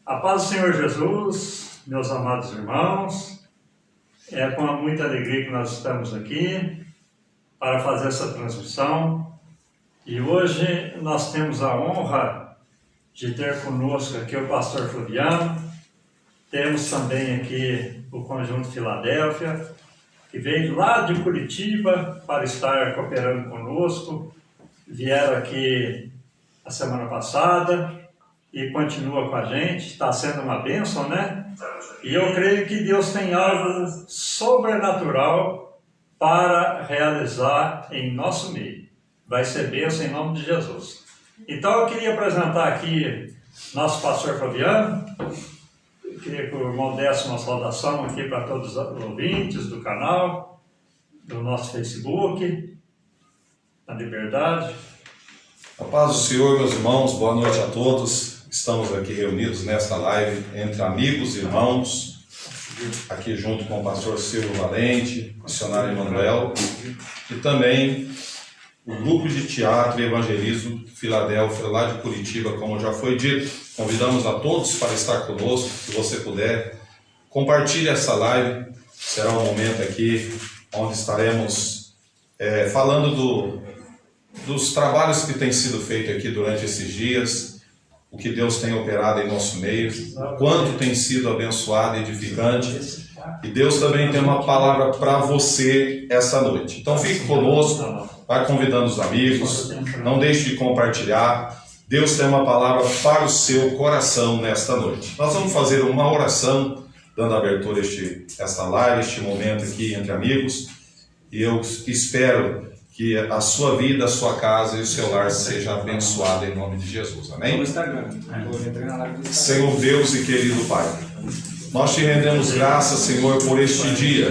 A paz do Senhor Jesus, meus amados irmãos, é com muita alegria que nós estamos aqui para fazer essa transmissão. E hoje nós temos a honra de ter conosco aqui o pastor Flaviano. Temos também aqui o Conjunto Filadélfia, que veio lá de Curitiba para estar cooperando conosco. Vieram aqui a semana passada e continua com a gente. Está sendo uma bênção, né? E eu creio que Deus tem algo sobrenatural para realizar em nosso meio. Vai ser bênção em nome de Jesus. Então eu queria apresentar aqui nosso pastor Flaviano. Eu queria que o irmão desse uma saudação aqui para todos os ouvintes do canal, do nosso Facebook, a Liberdade. A paz do Senhor, meus irmãos, boa noite a todos. Estamos aqui reunidos nesta live entre amigos e irmãos, aqui junto com o pastor Silvio Valente, missionário Emanuel, e também o grupo de teatro e evangelismo Filadélfia, lá de Curitiba, como já foi dito. Convidamos a todos para estar conosco, se você puder. Compartilhe essa live, será um momento aqui onde estaremos falando dos trabalhos que têm sido feitos aqui durante esses dias, o que Deus tem operado em nosso meio, o quanto tem sido abençoado e edificante. E Deus também tem uma palavra para você essa noite. Então fique conosco, vai convidando os amigos, não deixe de compartilhar. Deus tem uma palavra para o seu coração nesta noite. Nós vamos fazer uma oração, dando abertura a esta live, este momento aqui entre amigos. E eu espero que a sua vida, a sua casa e o seu lar seja abençoado em nome de Jesus. Amém? Senhor Deus e querido Pai, nós te rendemos graças, Senhor, por este dia.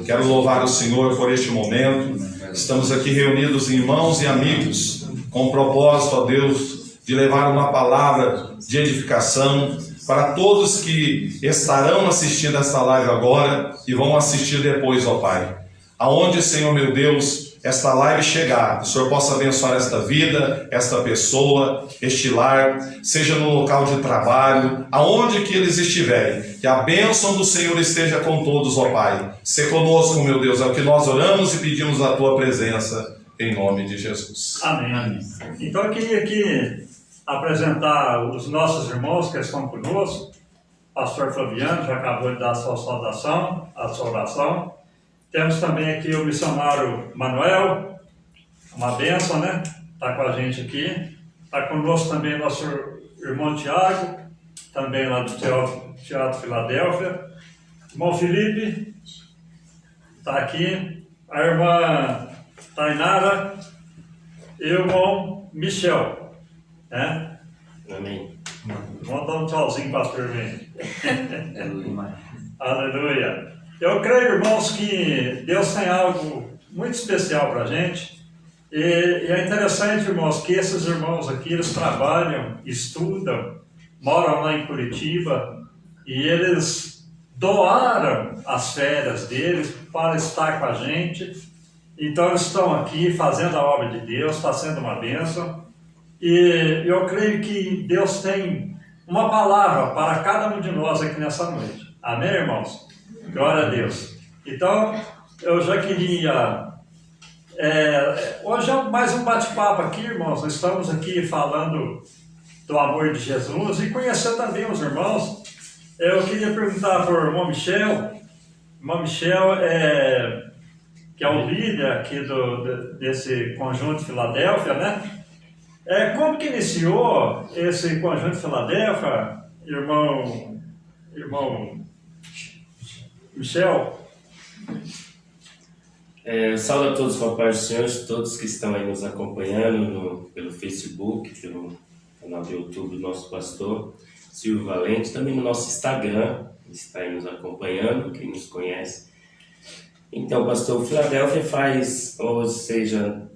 Quero louvar o Senhor por este momento. Estamos aqui reunidos irmãos e amigos com o propósito, ó Deus, de levar uma palavra de edificação para todos que estarão assistindo esta live agora e vão assistir depois, ó Pai. Aonde, Senhor meu Deus, esta live chegar, que o Senhor possa abençoar esta vida, esta pessoa, este lar, seja no local de trabalho, aonde que eles estiverem, que a bênção do Senhor esteja com todos, ó Pai. Se conosco, meu Deus, é o que nós oramos e pedimos a Tua presença, em nome de Jesus. Amém. Então eu queria aqui apresentar os nossos irmãos que estão conosco. O pastor Flaviano já acabou de dar a sua saudação, a sua oração. Temos também aqui o missionário Manuel, uma bênção, né? Está com a gente aqui. Está conosco também nosso irmão Tiago, também lá do Teatro Filadélfia. Irmão Felipe está aqui. A irmã Tainara e o irmão Michel, né? Amém. Vamos dar um tchauzinho, pastor. Aleluia. Eu creio, irmãos, que Deus tem algo muito especial para a gente. E é interessante, irmãos, que esses irmãos aqui, eles trabalham, estudam, moram lá em Curitiba, e eles doaram as férias deles para estar com a gente. Então, eles estão aqui fazendo a obra de Deus, está sendo uma bênção. E eu creio que Deus tem uma palavra para cada um de nós aqui nessa noite. Amém, irmãos? Glória a Deus. Então, eu já queria... hoje é mais um bate-papo aqui, irmãos. Nós estamos aqui falando do amor de Jesus e conhecer também os irmãos. Eu queria perguntar para o irmão Michel. O irmão Michel, que é o líder aqui desse Conjunto Filadélfia, né? Como que iniciou esse Conjunto Filadélfia, irmão Michel? Saúde a todos com a paz do Senhor, todos que estão aí nos acompanhando pelo Facebook, pelo canal do YouTube do nosso pastor Silvio Valente, também no nosso Instagram, está aí nos acompanhando, quem nos conhece. Então, pastor, Filadélfia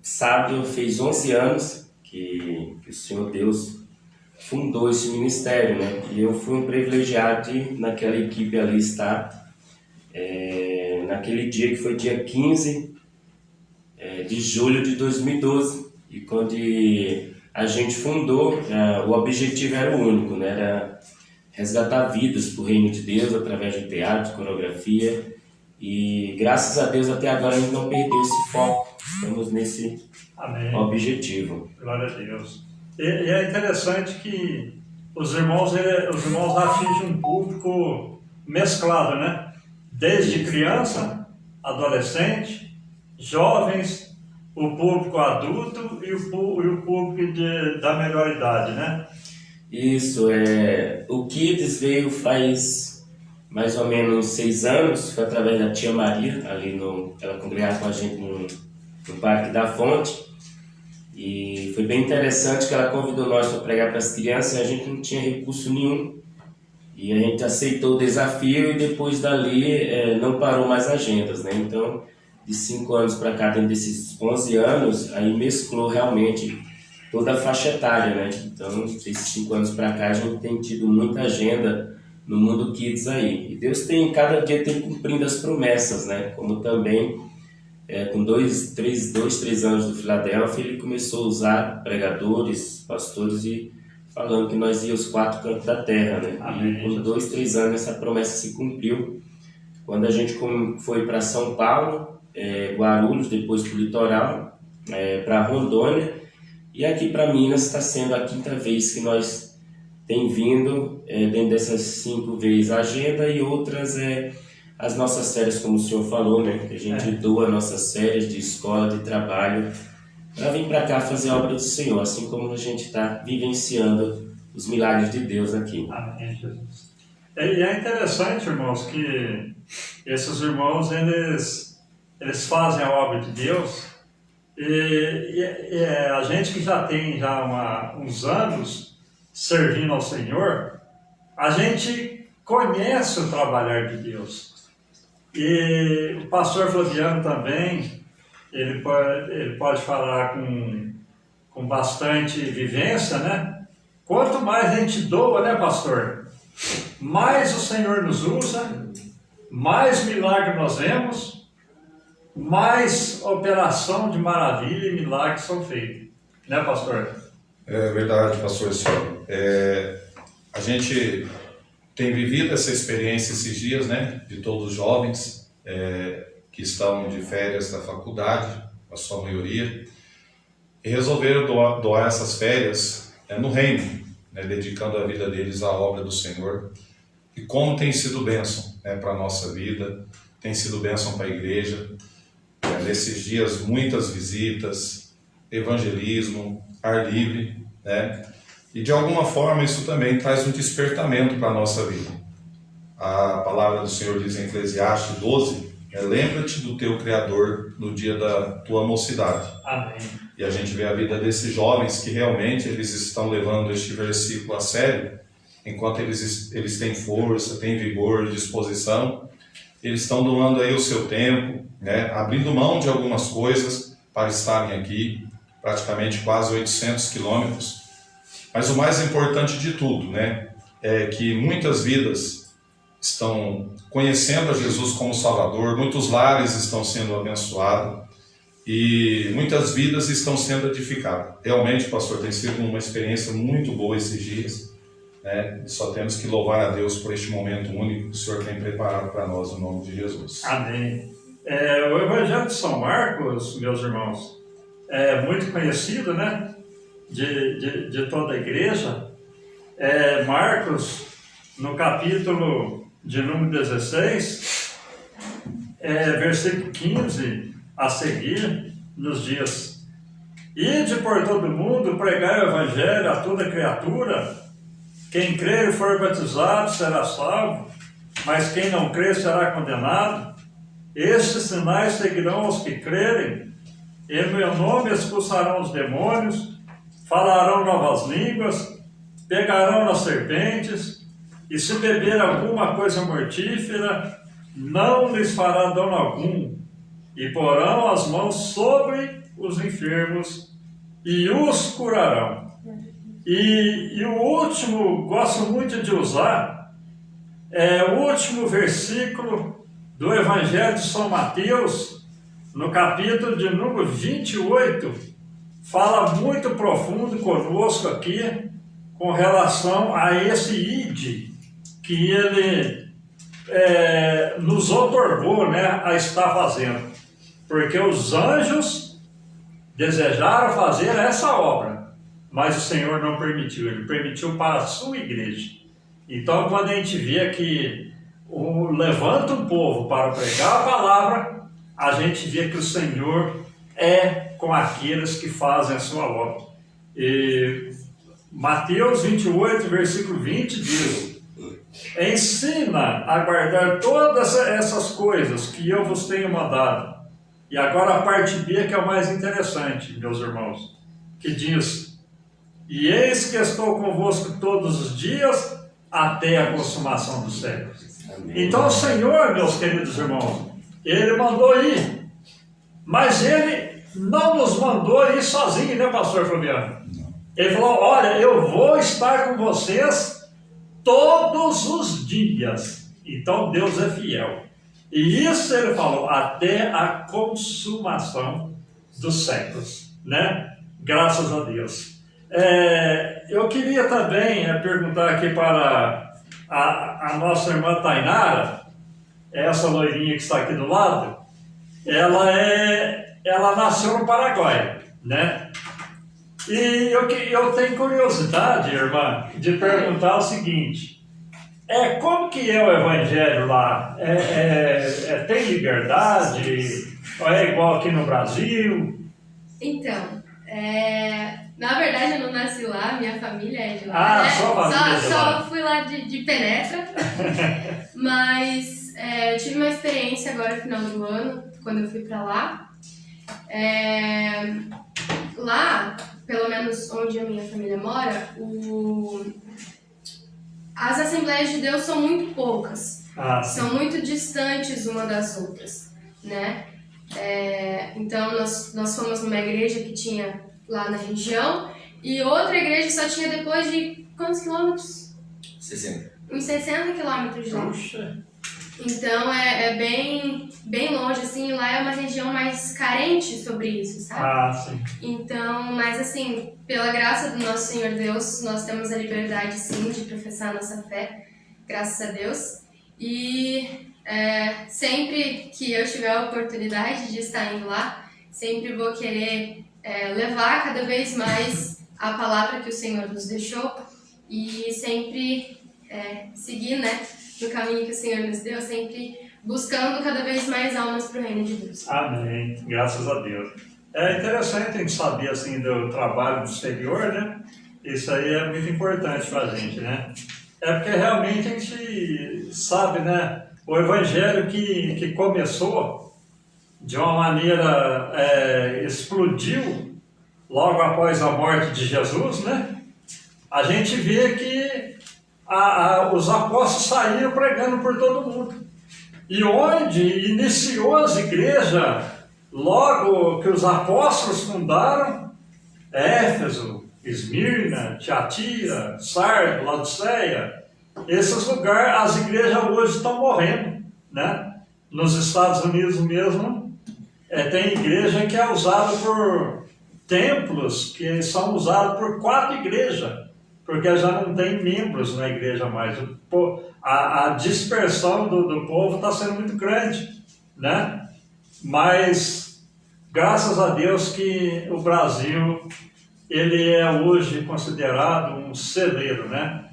sábado fez 11 anos que o Senhor Deus fundou esse ministério, né? E eu fui um privilegiado de, naquela equipe ali, estar naquele dia, que foi dia 15 de julho de 2012. E quando a gente fundou, o objetivo era o único, né? Era resgatar vidas para o reino de Deus através de teatro, coreografia. E graças a Deus até agora a gente não perdeu esse foco. Estamos nesse Amém. objetivo. Glória a Deus. E é interessante que os irmãos atingem um público mesclado, né? Desde criança, adolescente, jovens, o público adulto e o público da melhor idade, né? Isso, o Kids veio faz mais ou menos 6 anos, foi através da tia Maria, ela congregava com a gente no Parque da Fonte, e foi bem interessante que ela convidou nós para pregar para as crianças e a gente não tinha recurso nenhum, e a gente aceitou o desafio e depois dali não parou mais agendas, né? Então, de 5 anos para cá, dentro desses 11 anos, aí mesclou realmente toda a faixa etária, né? Então, desses 5 anos para cá, a gente tem tido muita agenda no mundo Kids aí. E Deus cada dia tem cumprindo as promessas, né? Como também, com 3 anos do Filadélfia, ele começou a usar pregadores, pastores, e falando que nós íamos aos 4 cantos da terra, né? Amém. E com 2, 3 anos essa promessa se cumpriu. Quando a gente foi para São Paulo, Guarulhos, depois para o litoral, para Rondônia, e aqui para Minas está sendo a 5ª vez que nós tem vindo, dentro dessas 5 vezes a agenda, e outras as nossas férias, como o senhor falou, né? Que a gente doa nossas férias de escola, de trabalho, para vir para cá fazer a obra do Senhor, assim como a gente está vivenciando os milagres de Deus aqui. Amém, Jesus. E é interessante, irmãos, que esses irmãos, eles fazem a obra de Deus, e a gente que já tem uns anos servindo ao Senhor, a gente conhece o trabalhar de Deus. E o pastor Flaviano também, ele pode falar com bastante vivência, né? Quanto mais a gente doa, né, pastor? Mais o Senhor nos usa, mais milagre nós vemos, mais operação de maravilha e milagres são feitos. Né, pastor? É verdade, pastor Silvio. A gente tem vivido essa experiência esses dias, né, de todos os jovens que estão de férias da faculdade, a sua maioria, e resolveram doar essas férias no reino, né, dedicando a vida deles à obra do Senhor. E como tem sido bênção, né, para a nossa vida, tem sido bênção para a igreja. Nesses dias, muitas visitas, evangelismo, ar livre, né? E de alguma forma isso também traz um despertamento para a nossa vida. A palavra do Senhor diz em Eclesiastes 12, lembra-te do teu Criador no dia da tua mocidade. Amém. E a gente vê a vida desses jovens que realmente eles estão levando este versículo a sério, enquanto eles têm força, têm vigor, disposição, eles estão doando aí o seu tempo, né, abrindo mão de algumas coisas para estarem aqui, praticamente quase 800 quilômetros. Mas o mais importante de tudo, né, é que muitas vidas estão conhecendo a Jesus como Salvador, muitos lares estão sendo abençoados e muitas vidas estão sendo edificadas. Realmente, pastor, tem sido uma experiência muito boa esses dias, né? E só temos que louvar a Deus por este momento único que o Senhor tem preparado para nós, no nome de Jesus. Amém. O Evangelho de São Marcos, meus irmãos, é muito conhecido, né? De toda a igreja. Marcos, no capítulo de número 16, versículo 15 a seguir, nos dias: Ide por todo mundo, pregai o Evangelho a toda criatura. Quem crer e for batizado será salvo, mas quem não crer será condenado. Estes sinais seguirão aos que crerem. Em meu nome expulsarão os demônios, falarão novas línguas, pegarão nas serpentes, e se beber alguma coisa mortífera, não lhes fará dano algum, e porão as mãos sobre os enfermos e os curarão. E o último, gosto muito de usar, o último versículo do Evangelho de São Mateus, no capítulo de número 28, fala muito profundo conosco aqui, com relação a esse ide, que Ele nos otorgou, né, a estar fazendo. Porque os anjos desejaram fazer essa obra, mas o Senhor não permitiu, Ele permitiu para a sua igreja. Então, quando a gente vê que levanta um povo para pregar a palavra, a gente vê que o Senhor é com aqueles que fazem a sua obra. E Mateus 28, versículo 20 diz: ensina a guardar todas essas coisas que eu vos tenho mandado. E agora a parte B, que é o mais interessante, meus irmãos, que diz: e eis que estou convosco todos os dias até a consumação dos séculos. Então o Senhor, meus queridos irmãos, Ele mandou ir, mas Ele não nos mandou ir sozinho, né, pastor Fabiano? Ele falou: olha, eu vou estar com vocês todos os dias. Então Deus é fiel. E isso Ele falou até a consumação dos séculos, né? Graças a Deus. Eu queria também perguntar aqui para a nossa irmã Tainara, essa loirinha que está aqui do lado. Ela nasceu no Paraguai, né? E eu tenho curiosidade, irmã, de perguntar o seguinte: como que é o evangelho lá? Tem liberdade? Ou é igual aqui no Brasil? Então, na verdade eu não nasci lá, minha família é de lá, né? Só a família de lá. Só fui lá de penetra. Mas eu tive uma experiência agora no final do ano, quando eu fui pra lá. Lá, pelo menos onde a minha família mora, as Assembleias de Deus são muito poucas. São muito distantes uma das outras, né? Então nós fomos numa igreja que tinha lá na região, e outra igreja só tinha depois de quantos quilômetros? 60. Uns 60 quilômetros de longe. Puxa. Então é bem longe, assim, lá é uma região mais carente sobre isso, sabe? Sim. Então, mas assim, pela graça do nosso Senhor Deus, nós temos a liberdade, sim, de professar a nossa fé, graças a Deus. E sempre que eu tiver a oportunidade de estar indo lá, sempre vou querer levar cada vez mais a palavra que o Senhor nos deixou e sempre seguir, né, no caminho que o Senhor nos deu, sempre buscando cada vez mais almas para o reino de Deus. Amém, graças a Deus. É interessante a gente saber assim, do trabalho do exterior, né? Isso aí é muito importante para a gente, né? Porque realmente a gente sabe, né? O evangelho que começou de uma maneira, explodiu logo após a morte de Jesus, né? A gente vê que os apóstolos saíram pregando por todo mundo. E onde iniciou as igrejas, logo que os apóstolos fundaram, Éfeso, Esmirna, Tiatira, Sardo, Laodiceia, esses lugares, as igrejas hoje estão morrendo, né? Nos Estados Unidos mesmo, tem igreja que é usada por templos que são usados por 4 igrejas, porque já não tem membros na igreja mais. A dispersão do povo está sendo muito grande, né? Mas, graças a Deus que o Brasil, ele é hoje considerado um celeiro, né?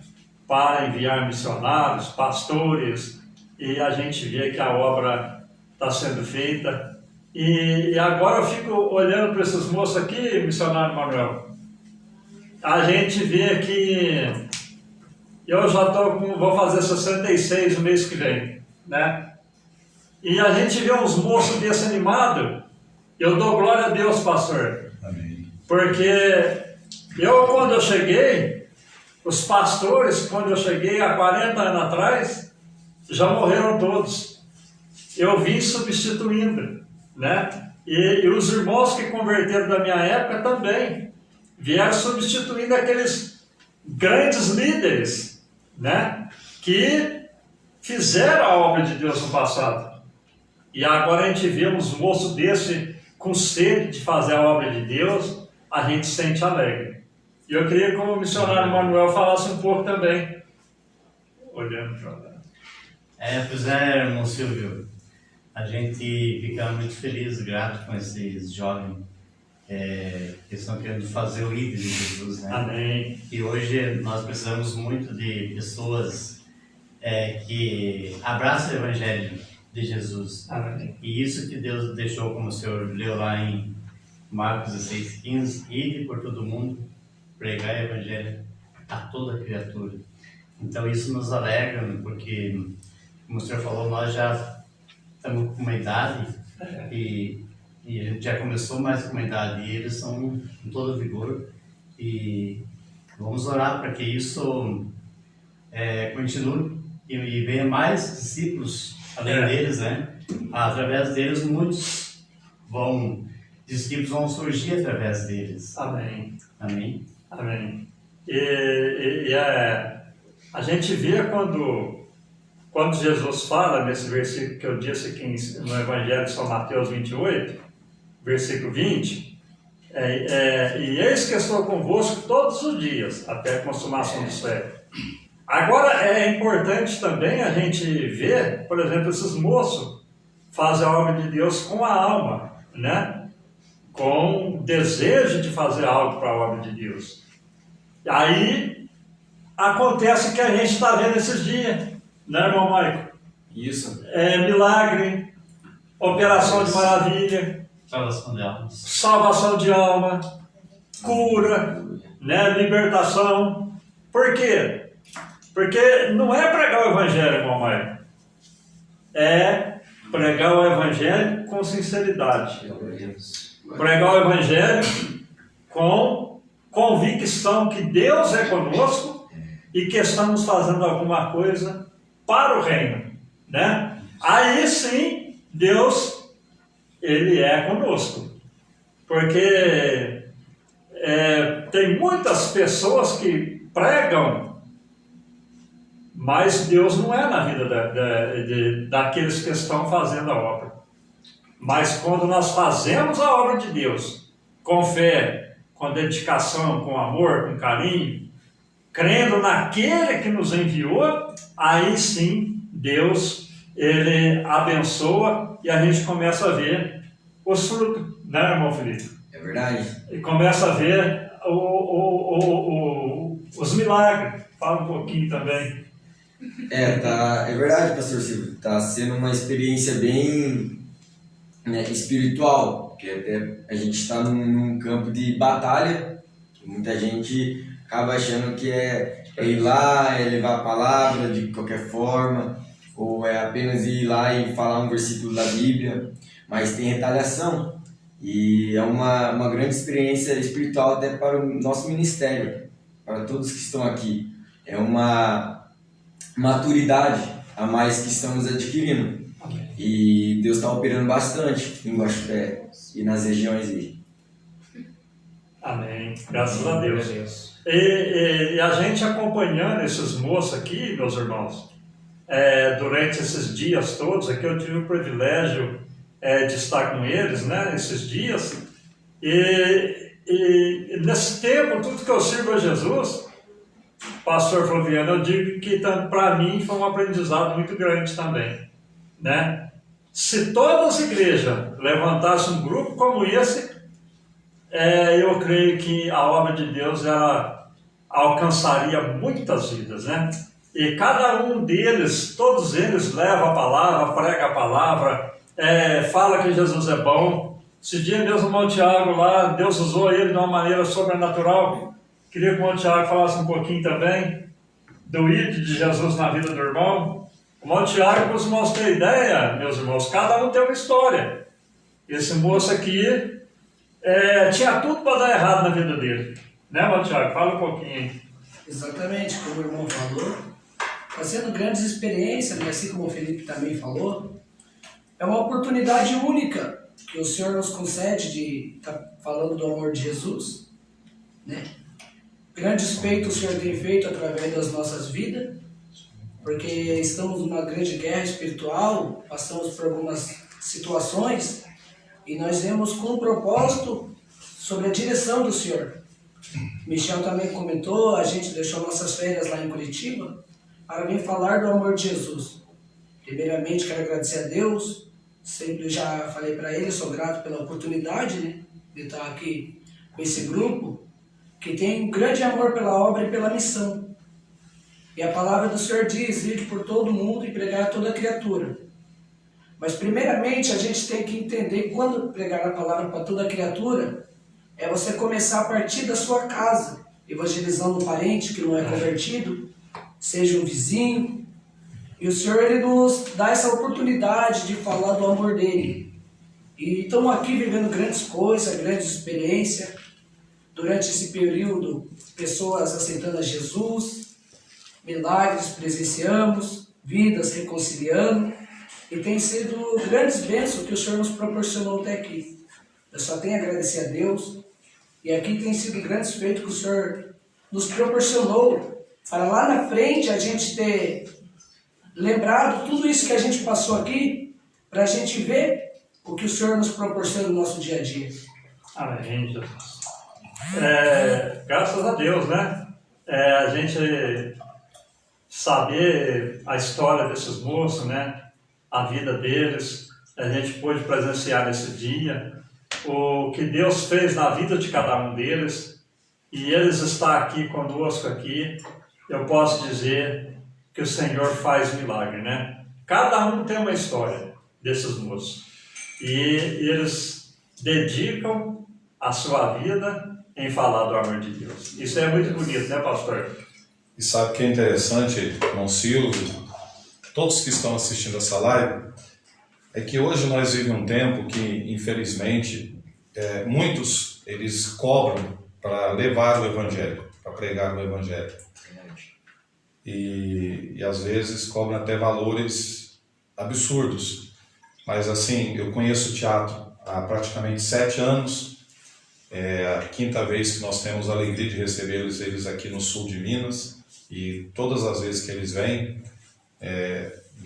Para enviar missionários, pastores, e a gente vê que a obra está sendo feita. E agora eu fico olhando para esses moços aqui, missionário Manuel. A gente vê que eu já vou fazer 66 no mês que vem, né? E a gente vê uns moços desse animado. Eu dou glória a Deus, pastor. Amém. Porque quando eu cheguei, os pastores, quando eu cheguei há 40 anos atrás, já morreram todos. Eu vim substituindo, né? E os irmãos que converteram da minha época também vieram substituindo aqueles grandes líderes, né? Que fizeram a obra de Deus no passado. E agora a gente vê uns moços desse com sede de fazer a obra de Deus, a gente se sente alegre. E eu queria que o missionário Manuel falasse um pouco também. olhando para lá. Pois é, irmão Silvio, a gente fica muito feliz e grato com esses jovens que estão querendo fazer o ID de Jesus, né? Amém. E hoje nós precisamos muito de pessoas que abraçam o Evangelho de Jesus. Amém. E isso que Deus deixou, como o senhor leu lá em Marcos 16:15, ide por todo mundo, pregar o Evangelho a toda criatura. Então isso nos alegra, porque, como o senhor falou, nós já estamos com uma idade e a gente já começou mais com uma idade e eles são com todo vigor. E vamos orar para que isso continue e venha mais discípulos além deles, né? Através deles muitos discípulos vão surgir através deles. Amém. Amém. Amém. A gente vê quando Jesus fala nesse versículo que eu disse aqui no Evangelho de São Mateus 28, versículo 20, e eis que estou convosco todos os dias, até a consumação do século. Agora é importante também a gente ver, por exemplo, esses moços fazem a obra de Deus com a alma, né? Com desejo de fazer algo para a obra de Deus. Aí acontece que a gente está vendo esses dias, né, irmão Maico? Isso. Milagre, operação de maravilha, salvação de alma, cura, né, libertação. Por quê? Porque não é pregar o Evangelho, irmão Maico. É pregar o Evangelho com sinceridade. Pregar o Evangelho com convicção que Deus é conosco e que estamos fazendo alguma coisa para o reino, né? Aí sim, Deus, Ele é conosco. Porque tem muitas pessoas que pregam, mas Deus não é na vida daqueles que estão fazendo a obra. Mas quando nós fazemos a obra de Deus, com fé, com dedicação, com amor, com carinho, crendo naquele que nos enviou, aí sim Deus, Ele abençoa e a gente começa a ver os frutos, né, irmão Felipe? É verdade. E começa a ver os milagres. Fala um pouquinho também. É verdade, pastor Silvio. Está sendo uma experiência bem espiritual, porque até a gente está num campo de batalha. Muita gente acaba achando que é ir lá, é levar a palavra de qualquer forma, ou é apenas ir lá e falar um versículo da Bíblia, mas tem retaliação. E é uma grande experiência espiritual até para o nosso ministério, para todos que estão aqui. É uma maturidade a mais que estamos adquirindo. Amém. E Deus está operando bastante em Guaxupé e nas regiões aí. Amém. Graças a Deus. E a gente acompanhando esses moços aqui, meus irmãos, durante esses dias todos, aqui eu tive o privilégio de estar com eles, né, esses dias, e nesse tempo, tudo que eu sirvo a Jesus, pastor Flaviano, eu digo que para mim foi um aprendizado muito grande também, né? Se todas as igrejas levantassem um grupo como esse, eu creio que a obra de Deus ela alcançaria muitas vidas, né? E cada um deles, todos eles levam a palavra, prega a palavra, fala que Jesus é bom. Esse dia mesmo o irmão Tiago lá, Deus usou ele de uma maneira sobrenatural. Queria que o irmão Tiago falasse um pouquinho também do ídolo de Jesus na vida do irmão. O irmão Tiago, para os irmãos terem ideia, meus irmãos, cada um tem uma história. Esse moço aqui tinha tudo para dar errado na vida dele. Né, irmão Tiago? Fala um pouquinho aí. Exatamente, como o irmão falou, está sendo grandes experiências, né? Assim como o Felipe também falou. É uma oportunidade única que o Senhor nos concede de estar falando do amor de Jesus, né? Grandes feitos o Senhor tem feito através das nossas vidas, porque estamos numa grande guerra espiritual, passamos por algumas situações e nós vemos com um propósito sobre a direção do Senhor. Michel também comentou, a gente deixou nossas férias lá em Curitiba para vir falar do amor de Jesus. Primeiramente, quero agradecer a Deus. Sempre já falei para ele, sou grato pela oportunidade, né, de estar aqui com esse grupo, que tem um grande amor pela obra e pela missão. E a palavra do Senhor diz, ide por todo mundo e pregar a toda criatura. Mas primeiramente a gente tem que entender, quando pregar a palavra para toda criatura, é você começar a partir da sua casa, evangelizando um parente que não é convertido, seja um vizinho. E o Senhor, Ele nos dá essa oportunidade de falar do amor dEle. E estamos aqui vivendo grandes coisas, grandes experiências. Durante esse período, pessoas aceitando a Jesus, milagres presenciamos, vidas reconciliando. E tem sido grandes bênçãos que o Senhor nos proporcionou até aqui. Eu só tenho a agradecer a Deus. E aqui tem sido grandes feitos que o Senhor nos proporcionou para lá na frente a gente ter lembrado tudo isso que a gente passou aqui, para a gente ver o que o Senhor nos proporciona no nosso dia a dia. Amém, Jesus. Graças a Deus, né? A gente saber a história desses moços, né? A vida deles, a gente pôde presenciar nesse dia o que Deus fez na vida de cada um deles, e eles estão aqui conosco aqui. Eu posso dizer que o Senhor faz milagre, né? Cada um tem uma história desses moços, e eles dedicam a sua vida em falar do amor de Deus. Isso é muito bonito, né, pastor? E sabe o que é interessante, irmão Silvio, todos que estão assistindo essa live, é que hoje nós vivemos um tempo que, infelizmente, muitos eles cobram para levar o Evangelho, para pregar o Evangelho. E às vezes cobram até valores absurdos. Mas assim, eu conheço o teatro há praticamente 7 anos. É a 5ª vez que nós temos a alegria de recebê-los eles aqui no sul de Minas. E todas as vezes que eles vêm,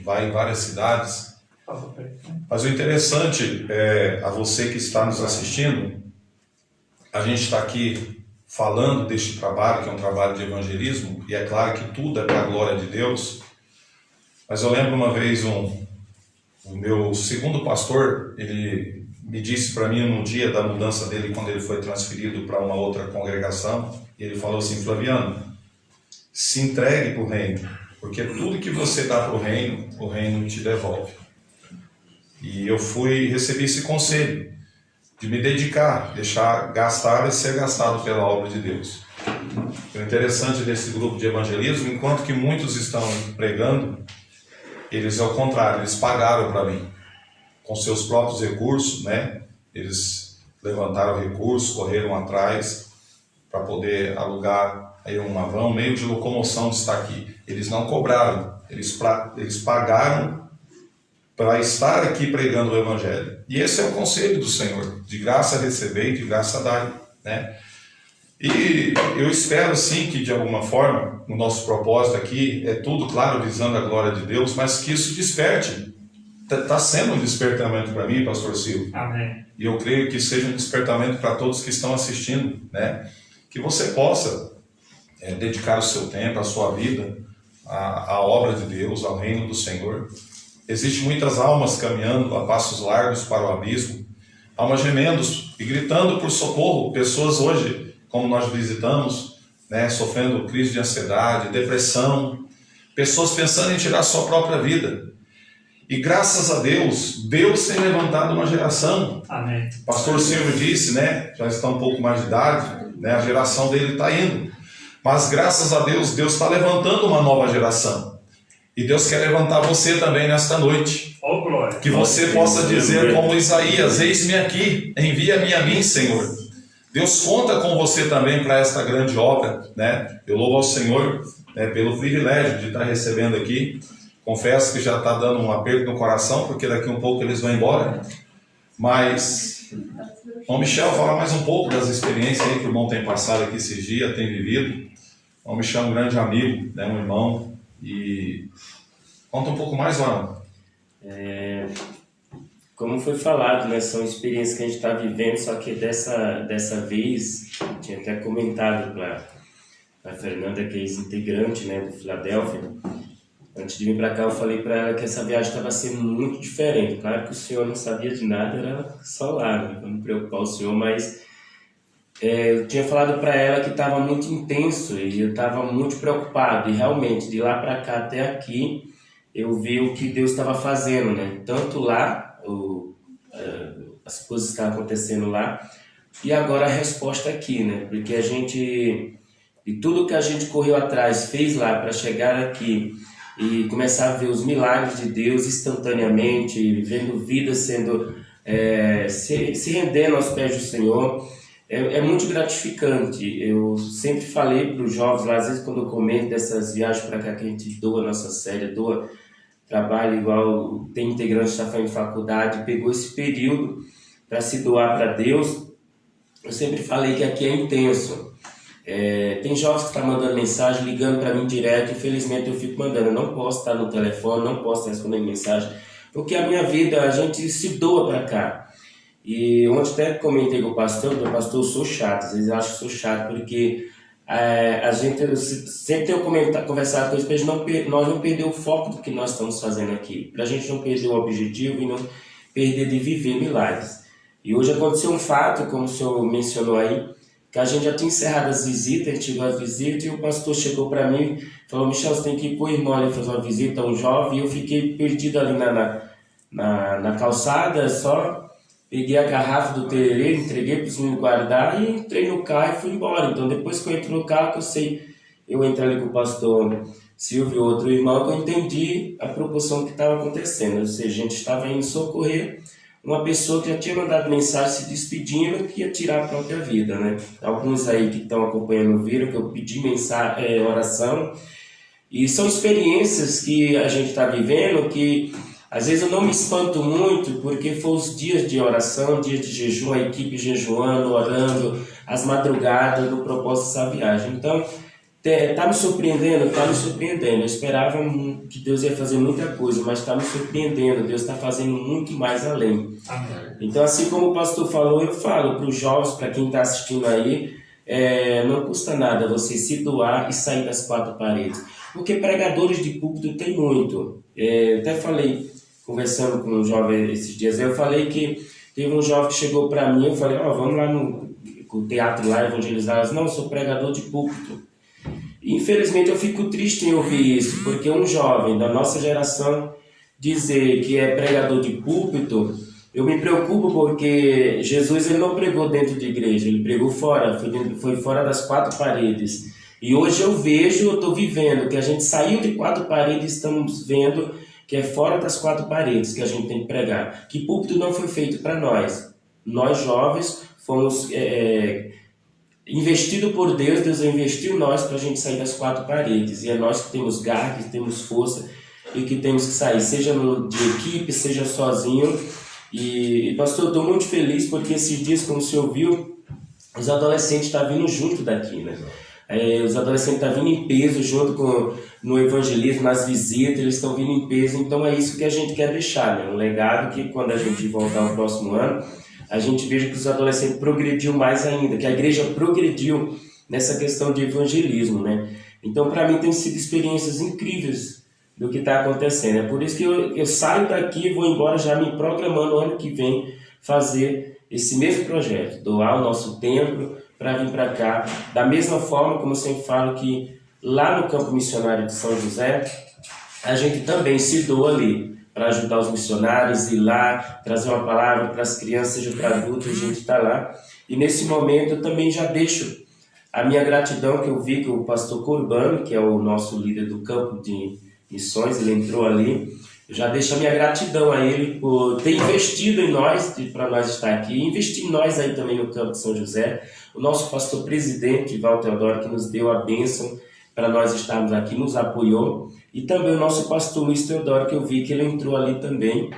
vai em várias cidades. Mas o interessante a você que está nos assistindo, a gente está aqui falando deste trabalho, que é um trabalho de evangelismo, e é claro que tudo é para a glória de Deus. Mas eu lembro uma vez o meu segundo pastor, ele me disse para mim no dia da mudança dele, quando ele foi transferido para uma outra congregação, e ele falou assim: Flaviano, se entregue para o reino, porque tudo que você dá para o reino te devolve. E eu recebi esse conselho de me dedicar, deixar gastar e ser gastado pela obra de Deus. O interessante desse grupo de evangelismo, enquanto que muitos estão pregando, eles ao contrário, eles pagaram para mim, com seus próprios recursos, né? Eles levantaram recursos, correram atrás para poder alugar aí uma van, um meio de locomoção de estar aqui. Eles não cobraram, eles pagaram para estar aqui pregando o Evangelho. E esse é o conselho do Senhor: de graça receber e de graça dar, né? E eu espero sim que de alguma forma o nosso propósito aqui é tudo, claro, visando a glória de Deus, mas que isso desperte. Está sendo um despertamento para mim, pastor Silvio. Amém. E eu creio que seja um despertamento para todos que estão assistindo, né? Que você possa dedicar o seu tempo, a sua vida à obra de Deus, ao reino do Senhor. Existem muitas almas caminhando a passos largos para o abismo, almas gemendo e gritando por socorro. Pessoas hoje, como nós visitamos, né, sofrendo crise de ansiedade, depressão, pessoas pensando em tirar sua própria vida. E graças a Deus, Deus tem levantado uma geração. Amém. O pastor Silvio disse, né, já está um pouco mais de idade, né, a geração dele está indo. Mas graças a Deus, Deus está levantando uma nova geração. E Deus quer levantar você também nesta noite. Oh, glória. Que você possa dizer como Isaías: eis-me aqui, envia-me a mim, Senhor. Deus conta com você também para esta grande obra, né? Eu louvo ao Senhor, né, pelo privilégio de estar recebendo aqui. Confesso que já está dando um aperto no coração, porque daqui um pouco eles vão embora. Mas, irmão Michel, fala mais um pouco das experiências aí que o irmão tem passado aqui esses dias, tem vivido. O irmão Michel é um grande amigo, né, um irmão. E conta um pouco mais, Varão. Como foi falado, né, são experiências que a gente está vivendo, só que dessa vez, tinha até comentado para a Fernanda, que é ex-integrante, né, do Filadélfia, Antes de vir para cá, eu falei para ela que essa viagem estava sendo muito diferente. Claro que o senhor não sabia de nada, era só lá, né? Para não preocupar o senhor, mas eu tinha falado para ela que estava muito intenso e eu estava muito preocupado. E realmente, de lá para cá até aqui, eu vi o que Deus estava fazendo, né? Tanto lá, as coisas que estavam acontecendo lá, e agora a resposta aqui, né? Porque a gente, de tudo que a gente correu atrás, fez lá para chegar aqui e começar a ver os milagres de Deus instantaneamente, vendo vidas sendo, se rendendo aos pés do Senhor, é muito gratificante. Eu sempre falei para os jovens lá, às vezes quando eu comento dessas viagens para cá que a gente doa nossa série, doa trabalho igual tem integrante que está fazendo faculdade, pegou esse período para se doar para Deus. Eu sempre falei que aqui é intenso. Tem jovens que estão mandando mensagem, ligando para mim direto. Infelizmente eu fico mandando, eu não posso estar no telefone, não posso estar respondendo mensagem, porque a minha vida, a gente se doa para cá. E ontem até comentei com o pastor, eu sou chato, às vezes eu acho que sou chato, porque a gente sempre tem conversado com eles para nós não perder o foco do que nós estamos fazendo aqui, para a gente não perder o objetivo e não perder de viver milagres. E hoje aconteceu um fato, como o senhor mencionou aí, que a gente já tinha encerrado as visitas, a gente chegou às visitas e o pastor chegou para mim e falou: Michel, você tem que ir para o irmão ali fazer uma visita, um jovem, e eu fiquei perdido ali na calçada, só peguei a garrafa do tererê, entreguei para os meninos guardar e entrei no carro e fui embora. Então depois que eu entro no carro, eu entrei ali com o pastor Silvio, outro irmão, que eu entendi a proporção que estava acontecendo. Ou seja, a gente estava indo socorrer uma pessoa que já tinha mandado mensagem se despedindo, que ia tirar a própria vida, né? Alguns aí que estão acompanhando viram que eu pedi oração, e são experiências que a gente está vivendo que às vezes eu não me espanto muito, porque foram os dias de oração, dias de jejum, a equipe jejuando, orando, as madrugadas no propósito dessa viagem. Então, está me surpreendendo, Eu esperava que Deus ia fazer muita coisa, mas está me surpreendendo. Deus está fazendo muito mais além. Amém. Então, assim como o pastor falou, eu falo para os jovens, para quem está assistindo aí, não custa nada você se doar e sair das quatro paredes. Porque pregadores de púlpito tem muito. Até falei, conversando com um jovem esses dias, eu falei que teve um jovem que chegou para mim, eu falei: vamos lá no teatro lá evangelizar. Não, eu sou pregador de púlpito. Infelizmente eu fico triste em ouvir isso, porque um jovem da nossa geração dizer que é pregador de púlpito, eu me preocupo, porque Jesus ele não pregou dentro de igreja, ele pregou fora, foi fora das quatro paredes. E hoje eu estou vivendo que a gente saiu de quatro paredes, estamos vendo que é fora das quatro paredes que a gente tem que pregar. Que púlpito não foi feito para nós. Nós jovens fomos investido por Deus, Deus investiu em nós para a gente sair das quatro paredes, e é nós que temos garra, que temos força e que temos que sair, seja de equipe, seja sozinho. E pastor, eu estou muito feliz porque esses dias, como o senhor viu, os adolescentes estão vindo junto daqui, né? Os adolescentes estão vindo em peso junto no evangelismo, nas visitas, eles estão vindo em peso. Então é isso que a gente quer deixar, né? Um legado que quando a gente voltar no próximo ano, a gente veja que os adolescentes progrediu mais ainda, que a igreja progrediu nessa questão de evangelismo, né? Então, para mim, tem sido experiências incríveis do que está acontecendo. É por isso que eu saio daqui e vou embora já me programando o ano que vem fazer esse mesmo projeto, doar o nosso templo para vir para cá. Da mesma forma, como eu sempre falo, que lá no campo missionário de São José, a gente também se doa ali, para ajudar os missionários, ir lá, trazer uma palavra para as crianças, seja para adultos, a gente está lá. E nesse momento eu também já deixo a minha gratidão, que eu vi que o pastor Corbano, que é o nosso líder do campo de missões, ele entrou ali, eu já deixo a minha gratidão a ele por ter investido em nós, para nós estar aqui, e investir em nós aí também no campo de São José, o nosso pastor presidente, Val Teodoro, que nos deu a bênção para nós estarmos aqui, nos apoiou, e também o nosso pastor Luiz Teodoro, que eu vi que ele entrou ali também.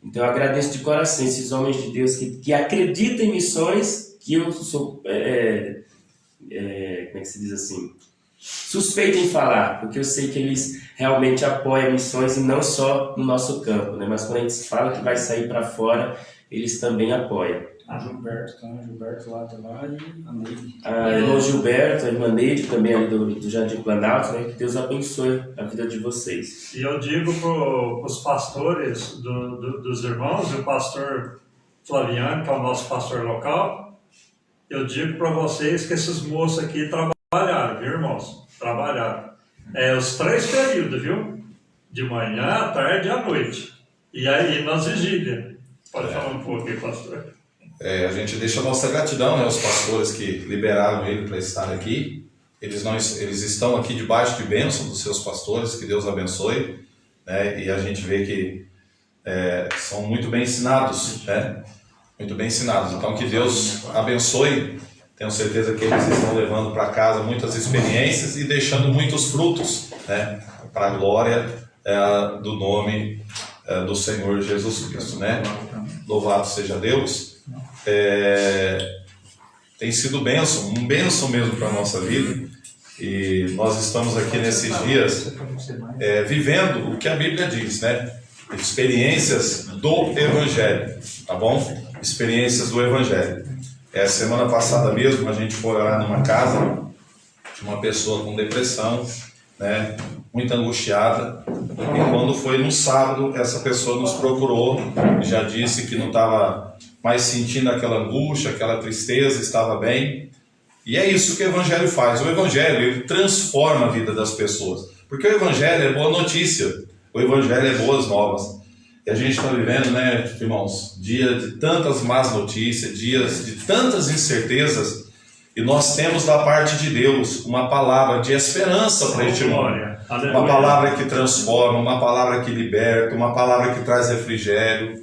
Então eu agradeço de coração esses homens de Deus que acreditam em missões, que eu sou, como é que se diz assim, suspeito em falar, porque eu sei que eles realmente apoiam missões e não só no nosso campo, né? Mas quando a gente fala que vai sair para fora, eles também apoiam. Gilberto lá também, a Neide. A irmã Gilberto, a irmã Neide, também ali do Jardim Planalto, né? Que Deus abençoe a vida de vocês. E eu digo para os pastores dos irmãos, o pastor Flaviano, que é o nosso pastor local, eu digo para vocês que esses moços aqui trabalharam, viu, irmãos? Trabalharam. Os 3 períodos, viu? De manhã, à tarde e à noite. E aí, nas vigílias. Pode falar um pouco aí, pastor. A gente deixa a nossa gratidão, né, aos pastores que liberaram ele para estar aqui. Eles estão aqui debaixo de bênção dos seus pastores, que Deus abençoe, né, e a gente vê que são muito bem ensinados, né, muito bem ensinados. Então, que Deus abençoe. Tenho certeza que eles estão levando para casa muitas experiências e deixando muitos frutos, né, para a glória do nome do Senhor Jesus Cristo, né? Louvado seja Deus. Tem sido bênção mesmo para a nossa vida, e nós estamos aqui nesses dias vivendo o que a Bíblia diz, né? Experiências do Evangelho, tá bom? Experiências do Evangelho. Semana passada mesmo a gente foi orar numa casa de uma pessoa com depressão, né? Muito angustiada, e quando foi no sábado, essa pessoa nos procurou, já disse que não estava mais sentindo aquela angústia, aquela tristeza, estava bem. E é isso que o Evangelho faz. O Evangelho, ele transforma a vida das pessoas, porque o Evangelho é boa notícia, o Evangelho é boas novas. E a gente está vivendo, né, irmãos, dia de tantas más notícias, dias de tantas incertezas, e nós temos da parte de Deus uma palavra de esperança para este mundo. Uma palavra que transforma, uma palavra que liberta, uma palavra que traz refrigério,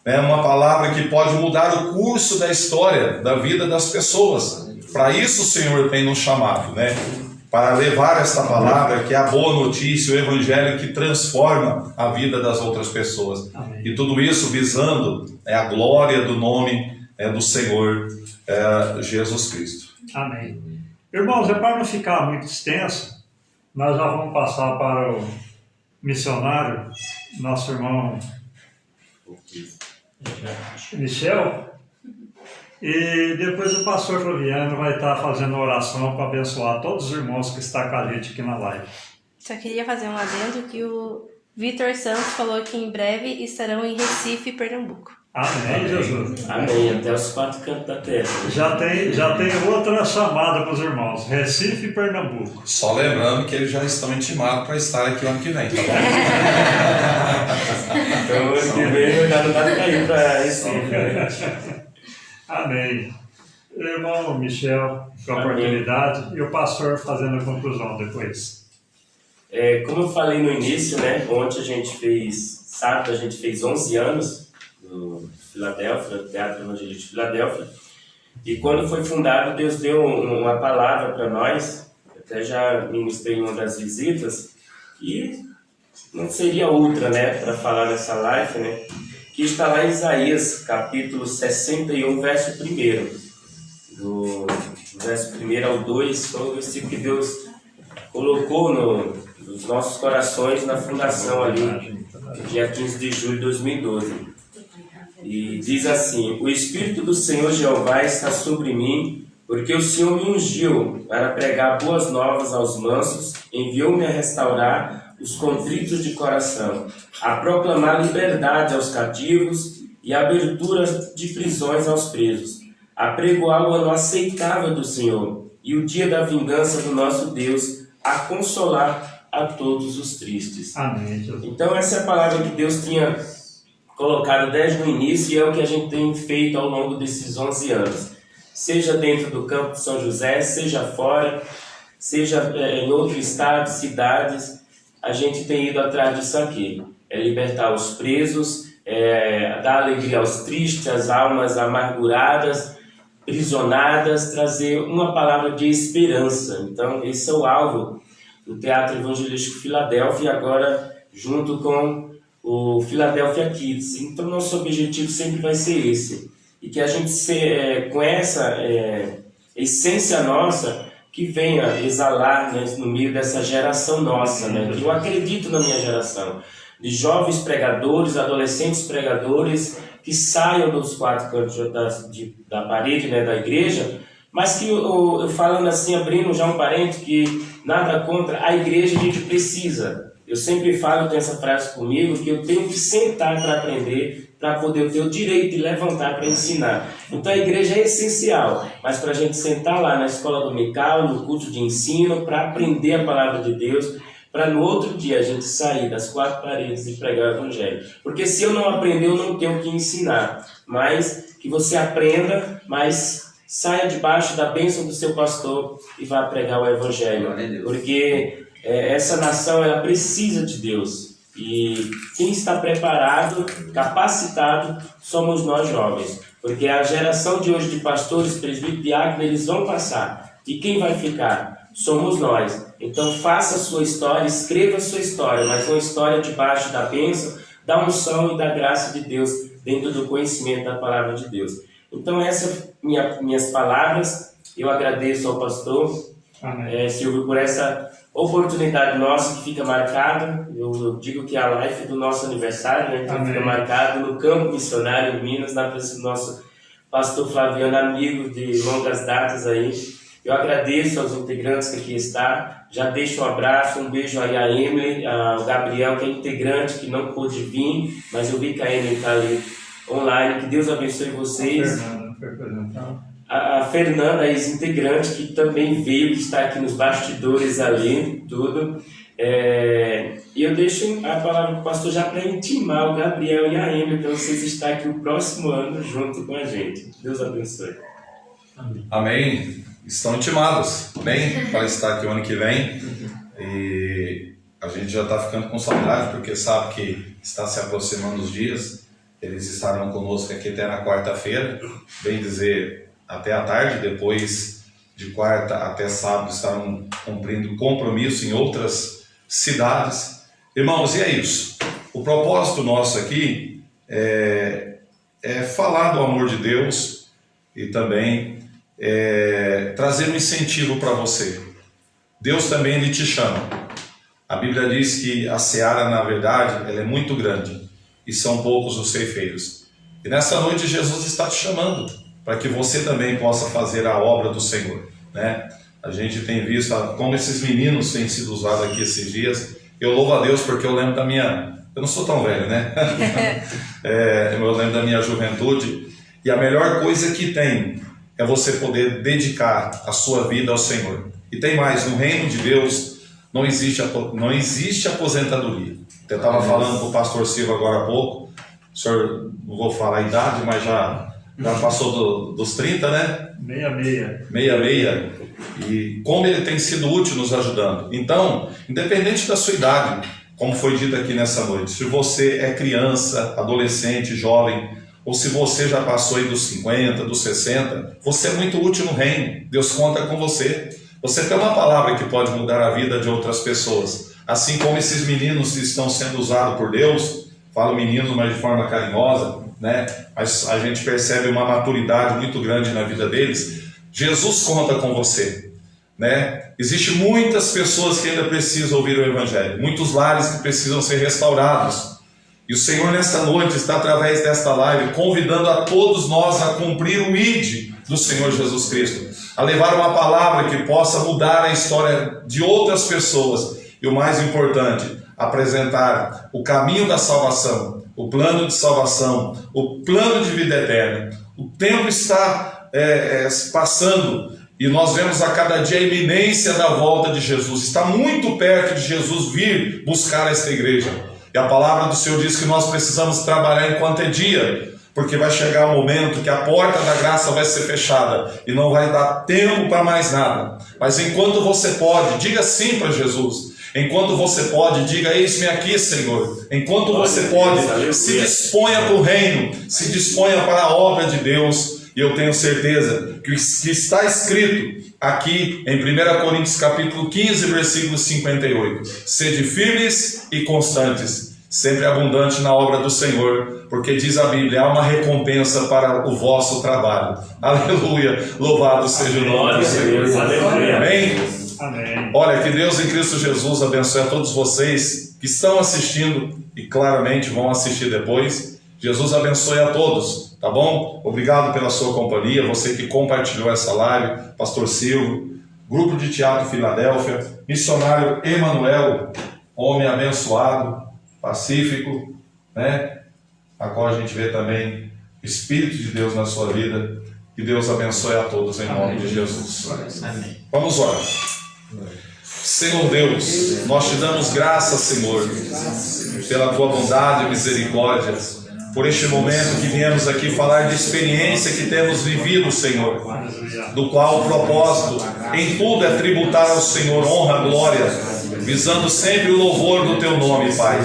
né? Uma palavra que pode mudar o curso da história, da vida das pessoas. Para isso o Senhor tem nos chamado, né? Para levar esta palavra, que é a boa notícia, o Evangelho que transforma a vida das outras pessoas. Amém. E tudo isso visando a glória do nome do Senhor Jesus Cristo. Amém. Irmãos, para não ficar muito extenso, nós já vamos passar para o missionário, nosso irmão Michel, e depois o pastor Flaviano vai estar fazendo oração para abençoar todos os irmãos que estão com a gente aqui na live. Só queria fazer um adendo que o Vitor Santos falou que em breve estarão em Recife, Pernambuco. Amém, Jesus. Amém, até os 4 cantos da terra. Já tem outra chamada para os irmãos, Recife e Pernambuco. Só lembrando que eles já estão intimados para estar aqui o ano que vem, tá bom? Então, ano que vem eu já não dá para ir para Recife. Amém. Irmão Michel, com a oportunidade, e o pastor fazendo a conclusão depois. Como eu falei no início, né, ontem sábado a gente fez 11 anos do Filadélfia, do Teatro Evangelista de Filadélfia, e quando foi fundado, Deus deu uma palavra para nós, até já ministrei em uma das visitas, e não seria outra, né, para falar nessa live, né, que está lá em Isaías, capítulo 61, verso 1. Do verso 1 ao 2, foi o versículo que Deus colocou nos nossos corações na fundação ali, dia 15 de julho de 2012. E diz assim: o Espírito do Senhor Jeová está sobre mim, porque o Senhor me ungiu para pregar boas novas aos mansos, enviou-me a restaurar os contritos de coração, a proclamar liberdade aos cativos e abertura de prisões aos presos, a pregoar o ano aceitável do Senhor e o dia da vingança do nosso Deus, a consolar a todos os tristes. Amém. Então essa é a palavra que Deus tinha colocado desde o início, e é o que a gente tem feito ao longo desses 11 anos. Seja dentro do campo de São José, seja fora, seja em outro estado, cidades, a gente tem ido atrás disso aqui. É libertar os presos, dar alegria aos tristes, às almas amarguradas, prisionadas, trazer uma palavra de esperança. Então esse é o alvo do Teatro Evangelístico Filadélfia, e agora junto com o Philadelphia Kids. Então nosso objetivo sempre vai ser esse, e que a gente com essa essência nossa, que venha exalar, né, no meio dessa geração nossa, né, que eu acredito na minha geração, de jovens pregadores, adolescentes pregadores, que saiam dos 4 cantos da parede, né, da igreja, mas que eu falando assim, abrindo já um parênteses, que nada contra, a igreja a gente precisa. Eu sempre falo, tenho essa frase comigo, que eu tenho que sentar para aprender, para poder ter o direito de levantar para ensinar. Então a igreja é essencial, mas para a gente sentar lá na escola dominical, no culto de ensino, para aprender a palavra de Deus, para no outro dia a gente sair das 4 paredes e pregar o evangelho. Porque se eu não aprender, eu não tenho que ensinar. Mas que você aprenda, mas saia debaixo da bênção do seu pastor e vá pregar o evangelho. Porque essa nação, ela precisa de Deus. E quem está preparado, capacitado, somos nós jovens. Porque a geração de hoje de pastores, presbíteros, diáconos, eles vão passar. E quem vai ficar? Somos nós. Então faça a sua história, escreva a sua história, mas uma história debaixo da bênção, da unção e da graça de Deus, dentro do conhecimento da palavra de Deus. Então essas minhas palavras, eu agradeço ao pastor Silvio por essa oportunidade nossa que fica marcada. Eu digo que é a live do nosso aniversário, né? Então fica marcado no campo missionário em Minas, na presença do nosso pastor Flaviano, amigo de longas datas aí. Eu agradeço aos integrantes que aqui estão. Já deixo um abraço, um beijo aí a Emily, ao Gabriel, que é integrante, que não pôde vir, mas eu vi que a Emily está ali online. Que Deus abençoe vocês. A Fernanda, ex-integrante, que também veio, que está aqui nos bastidores ali, tudo. E eu deixo a palavra para o pastor já para intimar o Gabriel e a Emily, para vocês estarem aqui o próximo ano junto com a gente. Deus abençoe. Amém. Estão intimados, bem, para estar aqui o ano que vem. E a gente já está ficando com saudade, porque sabe que está se aproximando os dias. Eles estarão conosco aqui até na quarta-feira, bem dizer, até a tarde. Depois de quarta até sábado estarão cumprindo compromisso em outras cidades. Irmãos, e é isso. O propósito nosso aqui é falar do amor de Deus e também trazer um incentivo para você. Deus também ele te chama. A Bíblia diz que a seara, na verdade, ela é muito grande e são poucos os ceifeiros. E nessa noite Jesus está te chamando para que você também possa fazer a obra do Senhor, né? A gente tem visto como esses meninos têm sido usados aqui esses dias. Eu louvo a Deus porque eu lembro da minha... Eu não sou tão velho, né? Eu lembro da minha juventude. E a melhor coisa que tem é você poder dedicar a sua vida ao Senhor. E tem mais, no reino de Deus não existe aposentadoria. Eu estava falando com o pastor Silva agora há pouco, o senhor, não vou falar a idade, mas já passou dos 30, né? 66. E como ele tem sido útil nos ajudando. Então, independente da sua idade, como foi dito aqui nessa noite, se você é criança, adolescente, jovem, ou se você já passou aí dos 50, dos 60, você é muito útil no reino. Deus conta com você. Você tem uma palavra que pode mudar a vida de outras pessoas. Assim como esses meninos que estão sendo usados por Deus, falo meninos, mas de forma carinhosa, né? Mas a gente percebe uma maturidade muito grande na vida deles. Jesus conta com você, né? Existem muitas pessoas que ainda precisam ouvir o Evangelho, muitos lares que precisam ser restaurados. E o Senhor nesta noite está através desta live convidando a todos nós a cumprir o ID do Senhor Jesus Cristo, a levar uma palavra que possa mudar a história de outras pessoas e o mais importante, apresentar o caminho da salvação, o plano de salvação, o plano de vida eterna. O tempo está passando e nós vemos a cada dia a iminência da volta de Jesus. Está muito perto de Jesus vir buscar esta igreja. E a palavra do Senhor diz que nós precisamos trabalhar enquanto é dia, porque vai chegar o momento que a porta da graça vai ser fechada e não vai dar tempo para mais nada. Mas enquanto você pode, diga sim para Jesus. Enquanto você pode, diga: eis-me aqui, Senhor. Enquanto você pode, se disponha para o reino, se disponha para a obra de Deus. E eu tenho certeza que está escrito aqui em 1 Coríntios capítulo 15, versículo 58. Sede firmes e constantes, sempre abundante na obra do Senhor, porque diz a Bíblia, há uma recompensa para o vosso trabalho. Aleluia, louvado seja o nome do Senhor. Amém? Amém. Olha, que Deus em Cristo Jesus abençoe a todos vocês que estão assistindo e claramente vão assistir depois. Jesus abençoe a todos, tá bom? Obrigado pela sua companhia, você que compartilhou essa live, Pastor Silvio, Grupo de Teatro Filadélfia, Missionário Emanuel, homem abençoado, pacífico, né? Agora a gente vê também o Espírito de Deus na sua vida. Que Deus abençoe a todos em nome de Jesus. Amém. Vamos orar. Senhor Deus, nós te damos graças, Senhor, pela tua bondade e misericórdia, por este momento que viemos aqui falar de experiência que temos vivido, Senhor, do qual o propósito em tudo é tributar ao Senhor honra, glória, visando sempre o louvor do teu nome, Pai.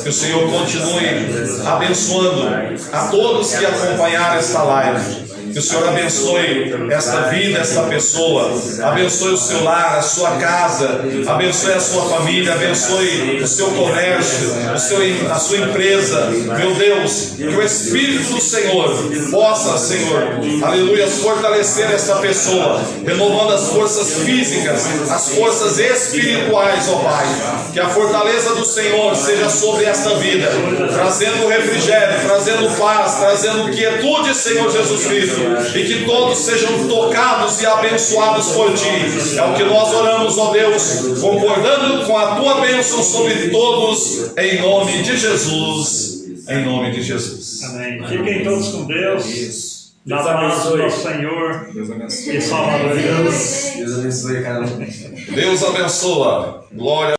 Que o Senhor continue abençoando a todos que acompanharam esta live. Que o Senhor abençoe esta vida, esta pessoa, abençoe o seu lar, a sua casa, abençoe a sua família, abençoe o seu comércio, a sua empresa. Meu Deus, que o Espírito do Senhor possa, Senhor, aleluia, fortalecer esta pessoa, renovando as forças físicas, as forças espirituais, ó Pai. Que a fortaleza do Senhor seja sobre esta vida, trazendo refrigério, trazendo paz, trazendo quietude, Senhor Jesus Cristo. E que todos sejam tocados e abençoados por Ti. É o que nós oramos, ó Deus, concordando com a Tua bênção sobre todos, em nome de Jesus. Em nome de Jesus. Amém. Fiquem todos com Deus. Na paz do nosso Senhor e Salvador Deus. Deus abençoe cada um. Deus abençoa. Glória.